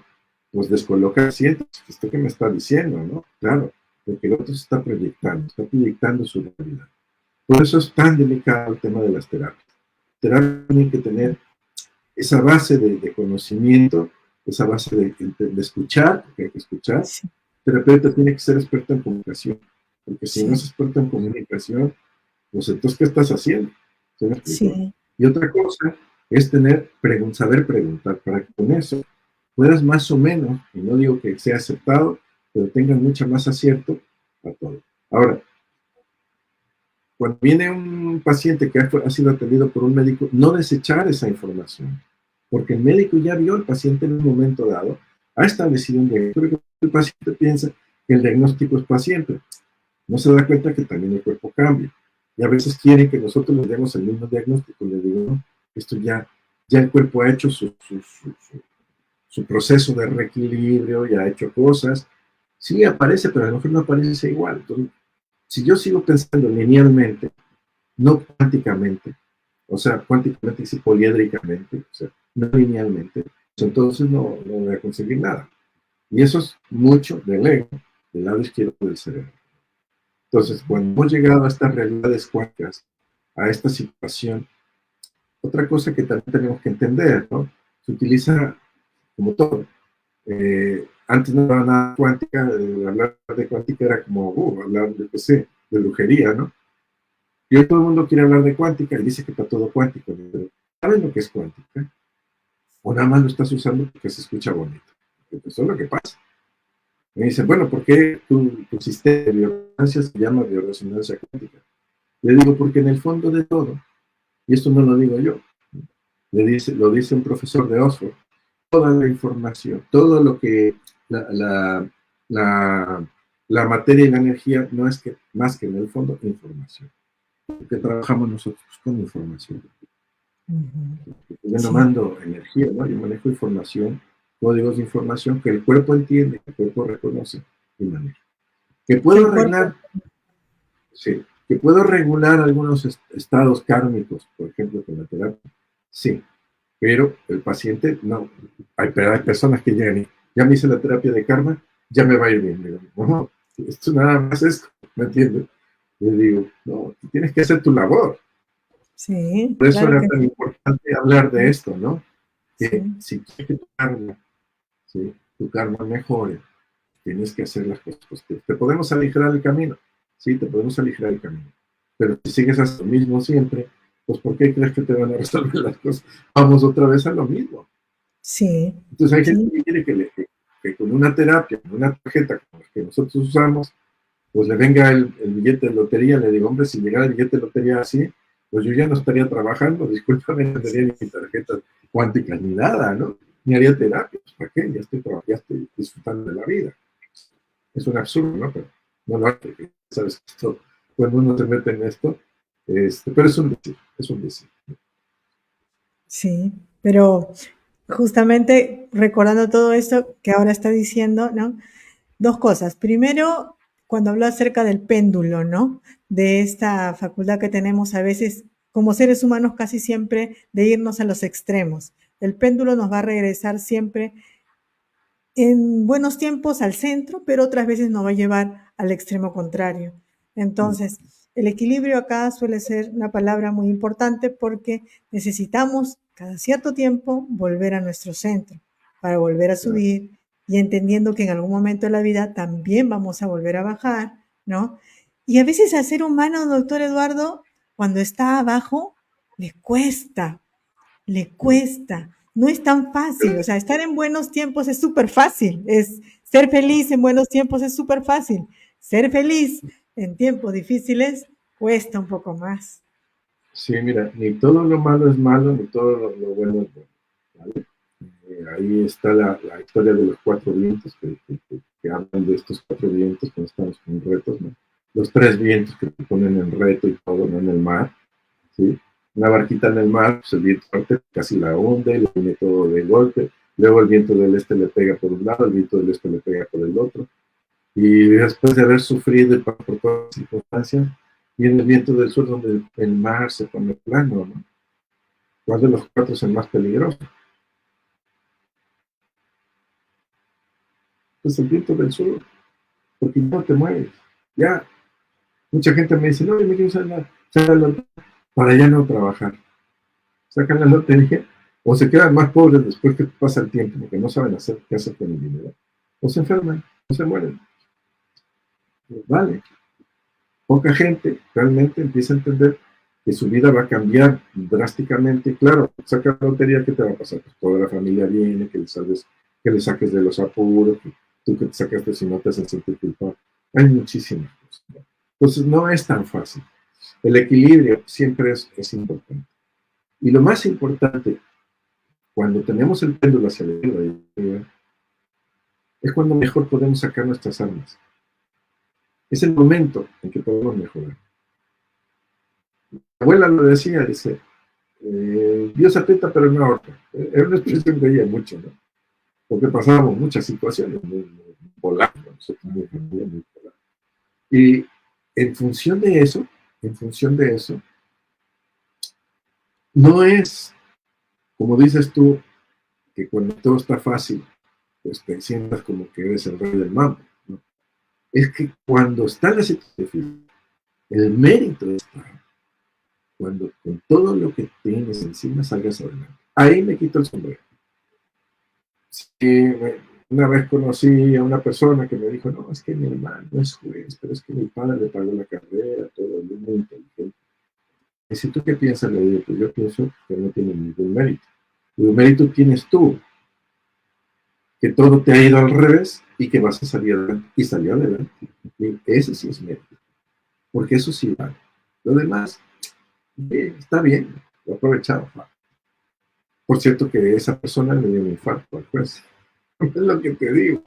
Speaker 2: pues descoloca al paciente? ¿Esto que me está diciendo, no? Claro, porque el otro se está proyectando su realidad. Por eso es tan delicado el tema de las terapias. Terapia tiene que tener esa base de conocimiento, esa base de escuchar, porque hay que escuchar.
Speaker 1: Sí.
Speaker 2: El terapeuta tiene que ser experto en comunicación, porque si
Speaker 1: Sí.
Speaker 2: no es experto en comunicación, pues entonces, ¿qué estás haciendo? ¿Se me explicó?
Speaker 1: Sí.
Speaker 2: Y otra cosa es saber preguntar, para que con eso puedas más o menos, y no digo que sea aceptado, pero tengas mucha más acierto a todo. Ahora, cuando viene un paciente que ha sido atendido por un médico, no desechar esa información, porque el médico ya vio al paciente en un momento dado, ha establecido un diagnóstico, el paciente piensa que el diagnóstico es paciente, no se da cuenta que también el cuerpo cambia, y a veces quieren que nosotros les demos el mismo diagnóstico, les digo, no, esto ya el cuerpo ha hecho su proceso de reequilibrio, ya ha hecho cosas, sí aparece, pero a lo mejor no aparece igual. Entonces, si yo sigo pensando linealmente, no cuánticamente, o sea, cuánticamente y poliédricamente, o sea, no linealmente, pues entonces no voy a conseguir nada. Y eso es mucho del ego, del lado izquierdo del cerebro. Entonces, cuando hemos llegado a estas realidades cuánticas, a esta situación, otra cosa que también tenemos que entender, ¿no? Se utiliza como todo. Antes no era nada cuántica, hablar de cuántica era como hablar de, qué sé, de brujería, ¿no? Y hoy todo el mundo quiere hablar de cuántica y dice que está todo cuántico. Pero ¿saben lo que es cuántica? O nada más lo estás usando porque se escucha bonito. Porque eso es lo que pasa. Me dicen, bueno, ¿por qué tu sistema de bioresonancia se llama bioresonancia cuántica? Le digo, porque en el fondo de todo, y esto no lo digo yo, lo dice un profesor de Oxford, toda la información, todo lo que la, la materia y la energía no es que más que en el fondo información. Porque trabajamos nosotros con información. Yo no mando energía, ¿no? Yo manejo información, códigos de información que el cuerpo entiende, que el cuerpo reconoce y maneja. Que puedo arreglar, sí, que puedo regular algunos estados kármicos, por ejemplo, con la terapia, sí, pero el paciente no. Hay personas que llegan y ya me hice la terapia de karma, ya me va a ir bien. Digo, no, esto nada más es, ¿me entiendes? Le digo, no, tienes que hacer tu labor.
Speaker 1: Sí,
Speaker 2: Por eso
Speaker 1: claro
Speaker 2: era
Speaker 1: que
Speaker 2: tan importante hablar de esto, ¿no? Que
Speaker 1: sí.
Speaker 2: si quieres que ¿sí? Tu karma mejore, tienes que hacer las cosas positivas. Te podemos aligerar el camino, sí, te podemos aligerar el camino. Pero si sigues a lo mismo siempre, pues ¿por qué crees que te van a resolver las cosas? Vamos otra vez a lo mismo.
Speaker 1: Sí,
Speaker 2: Entonces hay gente
Speaker 1: sí,
Speaker 2: que quiere que con una terapia, con una tarjeta como la que nosotros usamos, pues le venga el billete de lotería. Le digo, hombre, si llegara el billete de lotería así, pues yo ya no estaría trabajando, discúlpame, no tendría ni tarjetas cuánticas ni nada, ¿no? Ni haría terapia, pues ¿para qué? Ya estoy disfrutando de la vida. Es un absurdo, ¿no? Pero no lo hace, sabes que esto, cuando uno se mete en esto, pero es un decir, es un decir.
Speaker 1: sí, pero justamente recordando todo esto que ahora está diciendo, ¿no? Dos cosas. Primero, cuando habló acerca del péndulo, ¿no? De esta facultad que tenemos a veces como seres humanos casi siempre de irnos a los extremos. El péndulo nos va a regresar siempre en buenos tiempos al centro, pero otras veces nos va a llevar al extremo contrario. Entonces, el equilibrio acá suele ser una palabra muy importante porque necesitamos cada cierto tiempo volver a nuestro centro para volver a subir y entendiendo que en algún momento de la vida también vamos a volver a bajar, ¿no? Y a veces al ser humano, doctor Eduardo, cuando está abajo, le cuesta, no es tan fácil, o sea, estar en buenos tiempos es súper fácil, es ser feliz en buenos tiempos es súper fácil, ser feliz en tiempos difíciles cuesta un poco más.
Speaker 2: Sí, mira, ni todo lo malo es malo, ni todo lo bueno es bueno. ¿Vale? Ahí está la historia de los cuatro vientos, que hablan de estos cuatro vientos cuando estamos con retos, ¿no? Los tres vientos que te ponen en reto y todo, ¿no? En el mar, ¿sí? Una barquita en el mar, pues el viento norte casi la hunde, le viene todo de golpe, luego el viento del este le pega por un lado, el viento del este le pega por el otro, y después de haber sufrido por todas las circunstancias, viene el viento del sur donde el mar se pone plano, ¿no? ¿Cuál de los cuatro es el más peligroso? Es el viento del sur, porque no te mueves. Ya, mucha gente me dice, no, yo me quiero sacar la lotería para ya no trabajar. Sacan la lotería o se quedan más pobres después que pasa el tiempo, porque no saben hacer qué hacer con el dinero. O se enferman, o se mueren. Pues vale, poca gente realmente empieza a entender que su vida va a cambiar drásticamente. Claro, saca la lotería, ¿qué te va a pasar? Pues toda la familia viene, que le saques de los apuros, que tú que te sacaste si no te hacen sentir culpable. Hay muchísimas cosas, ¿no? Entonces no es tan fácil. El equilibrio siempre es importante. Y lo más importante, cuando tenemos el péndulo hacia la izquierda, es cuando mejor podemos sacar nuestras armas. Es el momento en que podemos mejorar. Mi abuela lo decía, dice, Dios aprieta pero no ahorca. Era una expresión que veía mucho, ¿no? Porque pasábamos muchas situaciones muy voladas, muy voladas. Y en función de eso, no es, como dices tú, que cuando todo está fácil, pues te sientas como que eres el rey del mambo, ¿no? Es que cuando está la situación, el mérito está cuando con todo lo que tienes encima salgas adelante. Ahí me quito el sombrero. Sí, una vez conocí a una persona que me dijo, no, es que mi hermano es juez, pero es que mi padre le pagó la carrera, todo, es muy inteligente. Y si tú qué piensas, le digo, pues yo pienso que no tiene ningún mérito. El mérito tienes tú, que todo te ha ido al revés y que vas a salir adelante. Y salió adelante. Y ese sí es mérito, porque eso sí vale. Lo demás, está bien, lo he aprovechado. Por cierto que esa persona le dio un infarto al juez. Es lo que te digo.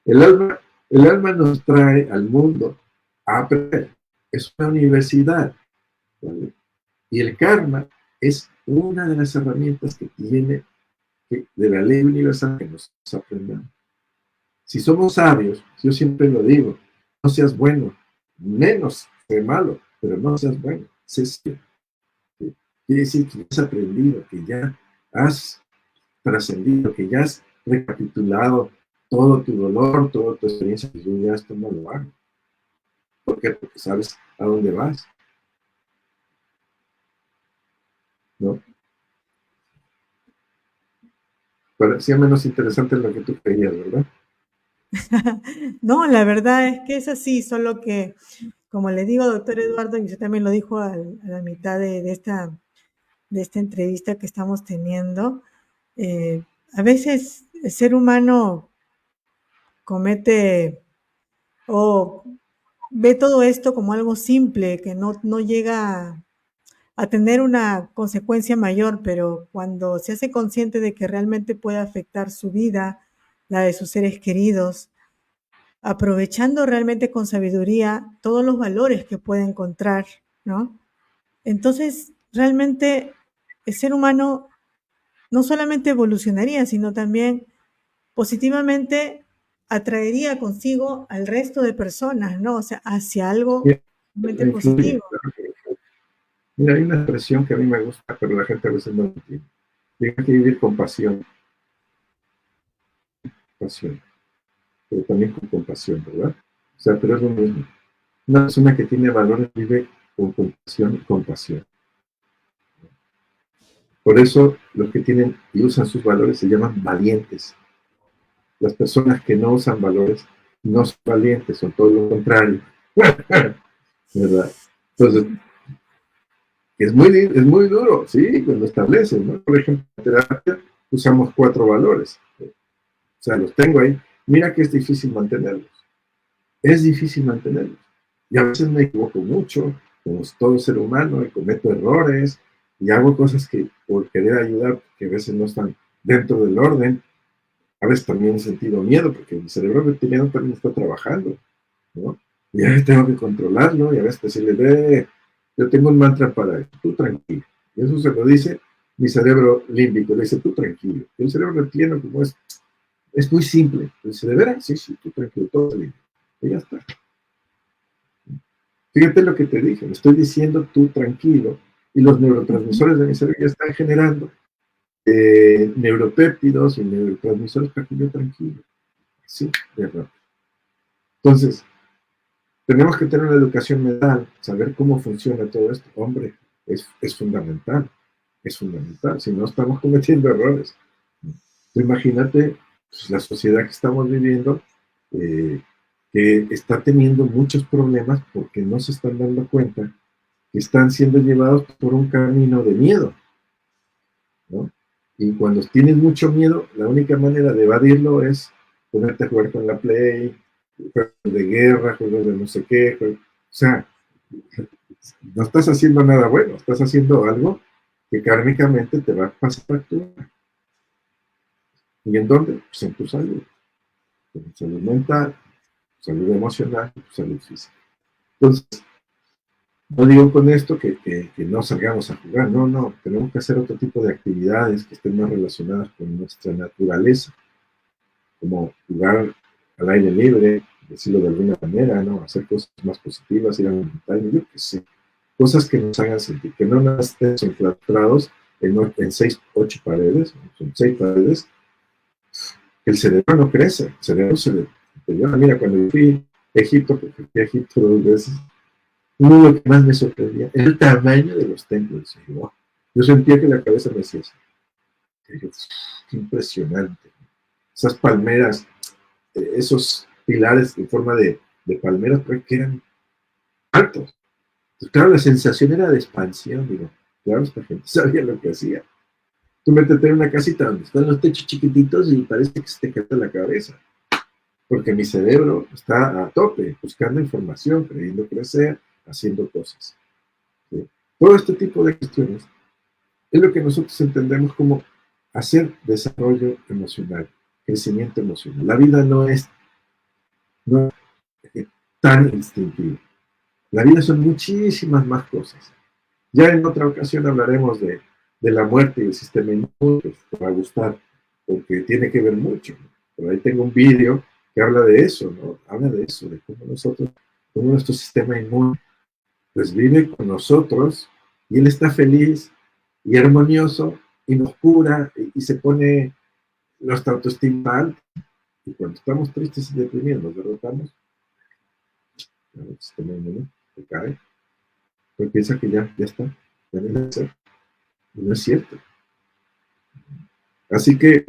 Speaker 2: El alma, el alma nos trae al mundo a aprender. Es una universidad, ¿vale? Y el karma es una de las herramientas que tiene de la ley universal que nos aprendamos. Si somos sabios, yo siempre lo digo, no seas bueno, menos sé malo, pero no seas bueno, sé sabio. ¿Sí? Quiere decir que has aprendido, que ya has trascendido, que ya has recapitulado todo tu dolor, toda tu experiencia, y yo ya esto no lo hago. ¿Por qué? Porque sabes a dónde vas, ¿no? Parecía menos interesante lo que tú creías, ¿verdad?
Speaker 1: No, la verdad es que es así, solo que, como le digo, doctor Eduardo, y usted también lo dijo a la mitad de esta entrevista que estamos teniendo, a veces el ser humano comete o ve todo esto como algo simple, que no llega a tener una consecuencia mayor, pero cuando se hace consciente de que realmente puede afectar su vida, la de sus seres queridos, aprovechando realmente con sabiduría todos los valores que puede encontrar, ¿no? Entonces, realmente el ser humano no solamente evolucionaría, sino también positivamente atraería consigo al resto de personas, ¿no? O sea, hacia algo
Speaker 2: Mira,
Speaker 1: realmente
Speaker 2: influye,
Speaker 1: positivo.
Speaker 2: claro que influye. Mira, hay una expresión que a mí me gusta, pero la gente a veces no entiende. Hay que vivir con pasión, pero también con compasión, ¿verdad? O sea, pero es lo mismo. Una persona que tiene valores vive con compasión y compasión. Por eso los que tienen y usan sus valores se llaman valientes. Las personas que no usan valores no son valientes, son todo lo contrario. ¿Verdad? Entonces, es muy duro, sí, cuando establecen, ¿no? Por ejemplo, en terapia usamos 4 valores. O sea, los tengo ahí. Mira que es difícil mantenerlos. Es difícil mantenerlos. Y a veces me equivoco mucho, como todo ser humano, y cometo errores, y hago cosas que por querer ayudar, que a veces no están dentro del orden. A veces también he sentido miedo, porque mi cerebro reptiliano también está trabajando, ¿no? Y a veces tengo que controlarlo, y a veces decirle, ve, yo tengo un mantra para esto, tú tranquilo. Y eso se lo dice mi cerebro límbico, le dice, tú tranquilo. Y el cerebro reptiliano, como es muy simple, le dice, ¿de veras? Sí, sí, tú tranquilo, todo está bien. Y ya está. Fíjate lo que te dije, me estoy diciendo tú tranquilo, y los neurotransmisores de mi cerebro ya están generando neuropéptidos y neurotransmisores para que yo tranquilo. Sí, de verdad. Entonces, tenemos que tener una educación mental, saber cómo funciona todo esto. Hombre, es fundamental, es fundamental. Si no, estamos cometiendo errores. Imagínate pues, la sociedad que estamos viviendo, que está teniendo muchos problemas porque no se están dando cuenta que están siendo llevados por un camino de miedo, ¿no? Y cuando tienes mucho miedo, la única manera de evadirlo es ponerte a jugar con la Play, juegos de guerra, juegos de no sé qué. O sea, no estás haciendo nada bueno, estás haciendo algo que kármicamente te va a pasar factura. ¿Y en dónde? Pues en tu salud. En tu salud mental, tu salud emocional, tu salud física. Entonces, no digo con esto que no salgamos a jugar, no, no, tenemos que hacer otro tipo de actividades que estén más relacionadas con nuestra naturaleza, como jugar al aire libre, decirlo de alguna manera, ¿no? Hacer cosas más positivas, ir a la montaña, yo qué sé, cosas que nos hagan sentir, que no nos estén enclaustrados en 6, 8 paredes, son 6 paredes, que el cerebro no crece, el cerebro se deteriora. Mira, cuando yo fui a Egipto, porque fui a Egipto 2 veces, lo que más me sorprendía era el tamaño de los templos. Y, wow, yo sentía que la cabeza me hacía así. Qué impresionante. Esas palmeras, esos pilares en forma de palmeras, pero que eran altos. Entonces, claro, la sensación era de expansión. Digo, claro, esta gente sabía lo que hacía. Tú métete en una casita donde están los techos chiquititos y parece que se te cae la cabeza. Porque mi cerebro está a tope, buscando información, creyendo crecer, haciendo cosas. ¿Sí? Todo este tipo de cuestiones es lo que nosotros entendemos como hacer desarrollo emocional, crecimiento emocional. La vida no es tan instintiva. La vida son muchísimas más cosas. Ya en otra ocasión hablaremos de la muerte y el sistema inmune, que te va a gustar, porque tiene que ver mucho. Por ahí tengo un vídeo que habla de eso, ¿no? Habla de eso, de cómo nuestro sistema inmune, pues vive con nosotros y él está feliz y armonioso y nos cura y se pone nuestra autoestima alta. Y cuando estamos tristes y deprimidos, nos derrotamos, el sistema inmune se cae, pues piensa que ya está, ya no hay que hacer. Y no es cierto. Así que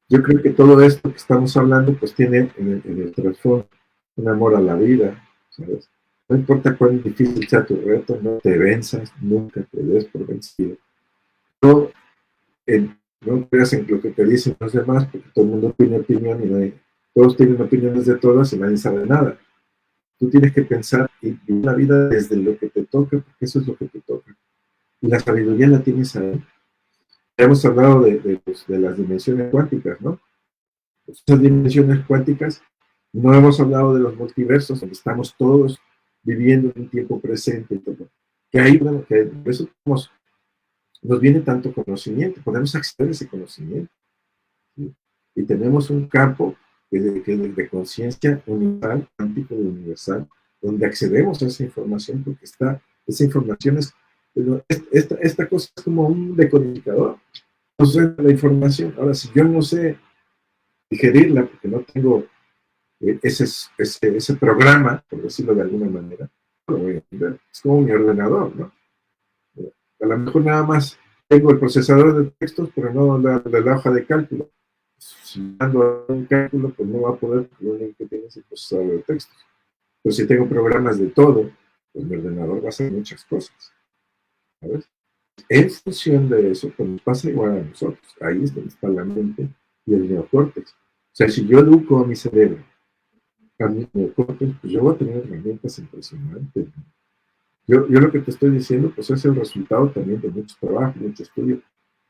Speaker 2: yo creo que todo esto que estamos hablando, pues tiene en el trasfondo un amor a la vida, ¿sabes? No importa cuán difícil sea tu reto, no te venzas, nunca te des por vencido. No, no creas en lo que te dicen los demás, porque todo el mundo tiene opinión y todos tienen opiniones de todas y nadie sabe nada. Tú tienes que pensar y vivir la vida desde lo que te toca, porque eso es lo que te toca. Y la sabiduría la tienes ahí. Hemos hablado de las dimensiones cuánticas, ¿no? Esas dimensiones cuánticas, no hemos hablado de los multiversos, donde estamos todos viviendo en un tiempo presente. Que ahí, bueno, que por eso nos viene tanto conocimiento, podemos acceder a ese conocimiento. ¿Sí? Y tenemos un campo de conciencia universal, cuántico universal, donde accedemos a esa información, porque esa información esta cosa es como un decodificador. Entonces, la información, ahora, si yo no sé digerirla, porque no tengo ese programa, por decirlo de alguna manera, no lo voy a entender. Es como mi ordenador, ¿no? A lo mejor nada más tengo el procesador de textos, pero no la hoja de cálculo. Si mando un cálculo, pues no va a poder, porque lo único que tiene es el procesador de textos. Pero si tengo programas de todo, pues mi ordenador va a hacer muchas cosas, ¿sabes? En función de eso, pues nos pasa igual a nosotros. Ahí es donde está la mente y el neocórtex. O sea, si yo educo a mi cerebro, a mi neocórtex, pues yo voy a tener herramientas impresionantes. Yo lo que te estoy diciendo, pues es el resultado también de mucho trabajo, mucho estudio,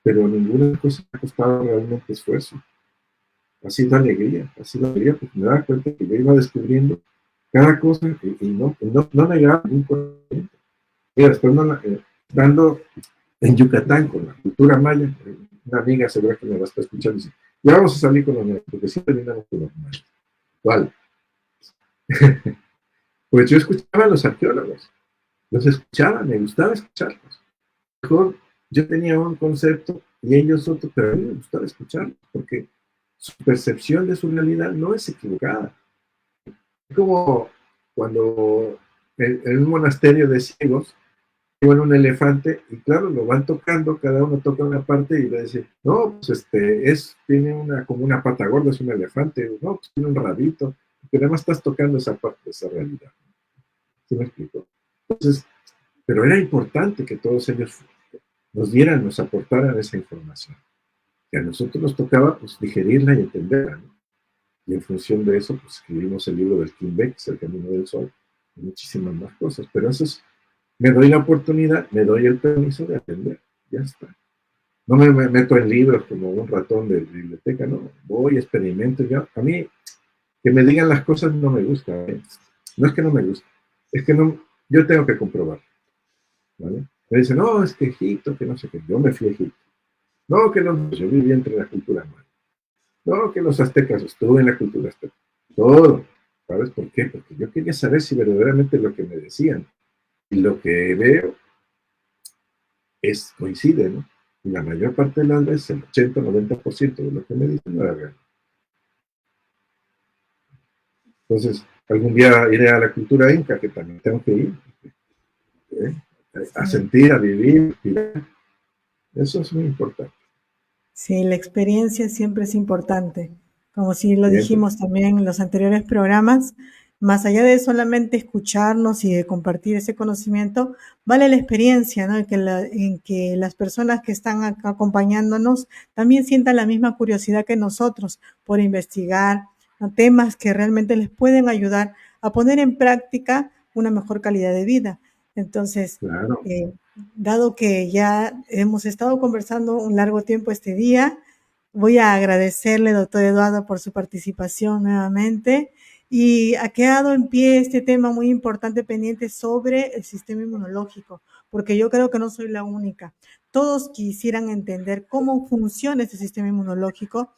Speaker 2: pero ninguna cosa me ha costado realmente esfuerzo. Ha sido alegría, porque me daba cuenta que yo iba descubriendo cada cosa y no negaba ningún conocimiento. Mira, después dando en Yucatán con la cultura maya, una amiga segura que me va a estar escuchando dice, ya vamos a salir con los mayas, porque siempre terminamos con los mayas. ¿Cuál? Pues yo escuchaba a los arqueólogos, los escuchaba, me gustaba escucharlos. Mejor yo tenía un concepto y ellos otro, pero a mí me gustaba escucharlos, porque su percepción de su realidad no es equivocada. Es como cuando en un monasterio de ciegos llevan un elefante y claro, lo van tocando, cada uno toca una parte y le dice, no, pues tiene como una pata gorda, es un elefante, no, pues tiene un rabito, porque además estás tocando esa parte de esa realidad. ¿Sí me explico? Entonces, pero era importante que todos ellos nos aportaran esa información. Que a nosotros nos tocaba pues digerirla y entenderla, ¿no? Y en función de eso, pues escribimos el libro del Kim Beck, El Camino del Sol, y muchísimas más cosas. Pero eso es, me doy la oportunidad, me doy el permiso de aprender, ya está. No me meto en libros como un ratón de biblioteca, no, voy, experimento, ya. A mí, que me digan las cosas no me gusta, ¿eh? No es que no me gusta, es que no, yo tengo que comprobar, ¿vale? Me dicen, no, es que Egipto, que no sé qué, yo me fui a Egipto. No, que no, yo viví entre la cultura maya. No, que los aztecas, estuve en la cultura azteca. Todo. ¿Sabes por qué? Porque yo quería saber si verdaderamente lo que me decían y lo que veo coincide, ¿no? Y la mayor parte de las veces, el 80-90% de lo que me dicen no era real. Entonces, algún día iré a la cultura inca, que también tengo que ir, ¿eh? A sentir, a vivir. Eso es muy importante.
Speaker 1: Sí, la experiencia siempre es importante. Como si lo
Speaker 2: Siempre.
Speaker 1: dijimos también en los anteriores programas, más allá de solamente escucharnos y de compartir ese conocimiento, vale la experiencia, ¿no? En que las personas que están acá acompañándonos también sientan la misma curiosidad que nosotros por investigar, ¿no? Temas que realmente les pueden ayudar a poner en práctica una mejor calidad de vida. Entonces,
Speaker 2: Claro.
Speaker 1: dado que ya hemos estado conversando un largo tiempo este día, voy a agradecerle, doctor Eduardo, por su participación nuevamente. Y ha quedado en pie este tema muy importante pendiente sobre el sistema inmunológico, porque yo creo que no soy la única. Todos quisieran entender cómo funciona este sistema inmunológico,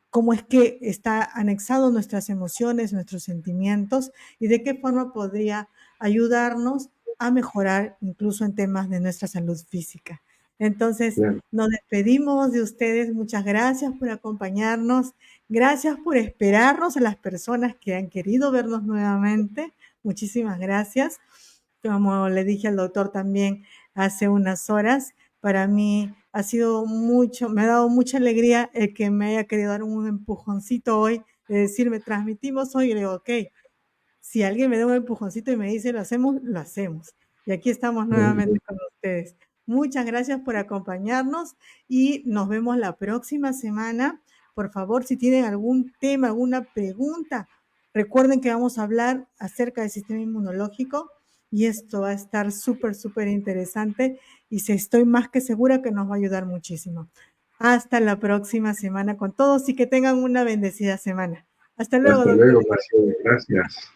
Speaker 1: cómo es que está anexado nuestras emociones, nuestros sentimientos y de qué forma podría ayudarnos a mejorar incluso en temas de nuestra salud física. Entonces,
Speaker 2: Claro.
Speaker 1: nos despedimos de ustedes. Muchas gracias por acompañarnos. Gracias por esperarnos a las personas que han querido vernos nuevamente. Muchísimas gracias. Como le dije al doctor también hace unas horas, para mí ha sido mucho, me ha dado mucha alegría el que me haya querido dar un empujoncito hoy, de decirme, transmitimos hoy, y le digo, ok, si alguien me da un empujoncito y me dice lo hacemos, lo hacemos. Y aquí estamos nuevamente con ustedes. Muchas gracias por acompañarnos y nos vemos la próxima semana. Por favor, si tienen algún tema, alguna pregunta, recuerden que vamos a hablar acerca del sistema inmunológico y esto va a estar súper, súper interesante y estoy más que segura que nos va a ayudar muchísimo. Hasta la próxima semana con todos y que tengan una bendecida semana. Hasta luego,
Speaker 2: Hasta
Speaker 1: doctor.
Speaker 2: luego, Marcelo. Gracias.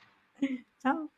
Speaker 1: Chao.